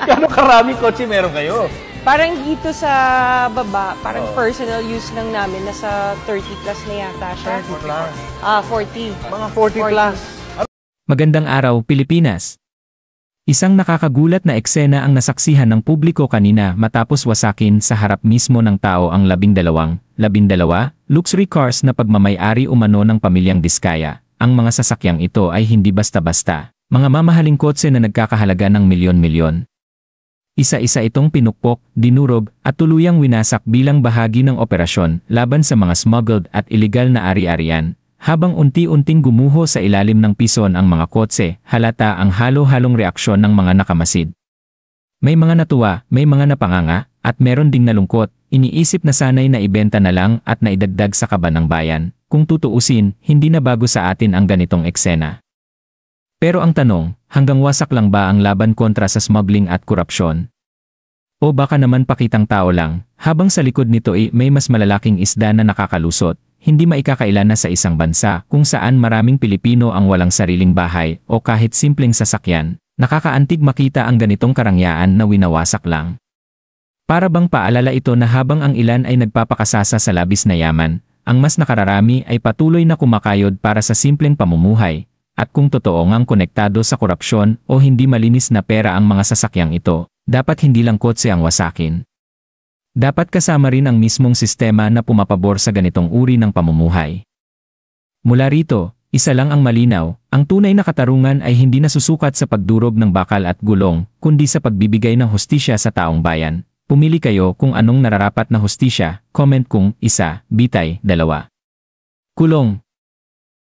Gano'ng karaming kotse meron kayo? Parang dito sa baba, parang personal use lang namin. Nasa 30 plus na yata siya. 30 plus? 40. Mga 40 plus. Magandang araw, Pilipinas! Isang nakakagulat na eksena ang nasaksihan ng publiko kanina matapos wasakin sa harap mismo ng tao ang 12 luxury cars na pagmamay-ari umano ng pamilyang Diskaya. Ang mga sasakyang ito ay hindi basta-basta. Mga mamahaling kotse na nagkakahalaga ng milyon-milyon. Isa-isa itong pinukpok, dinurog, at tuluyang winasak bilang bahagi ng operasyon laban sa mga smuggled at iligal na ari-arian. Habang unti-unting gumuho sa ilalim ng pison ang mga kotse, halata ang halo-halong reaksyon ng mga nakamasid. May mga natuwa, may mga napanganga, at meron ding nalungkot. Iniisip na sanay na ibenta na lang at naidagdag sa kaba ng bayan. Kung tutuusin, hindi na bago sa atin ang ganitong eksena. Pero ang tanong, hanggang wasak lang ba ang laban kontra sa smuggling at korupsyon? O baka naman pakitang tao lang, habang sa likod nito may mas malalaking isda na nakakalusot, hindi maikakailan na sa isang bansa kung saan maraming Pilipino ang walang sariling bahay o kahit simpleng sasakyan, nakakaantig makita ang ganitong karangyaan na winawasak lang. Para bang paalala ito na habang ang ilan ay nagpapakasasa sa labis na yaman, ang mas nakararami ay patuloy na kumakayod para sa simpleng pamumuhay. At kung totoo ngang konektado sa korupsyon o hindi malinis na pera ang mga sasakyang ito, dapat hindi lang kotse ang wasakin. Dapat kasama rin ang mismong sistema na pumapabor sa ganitong uri ng pamumuhay. Mula rito, isa lang ang malinaw, ang tunay na katarungan ay hindi nasusukat sa pagdurog ng bakal at gulong, kundi sa pagbibigay ng hustisya sa taong bayan. Pumili kayo kung anong nararapat na hustisya, comment kung 1, bitay 2. Kulong.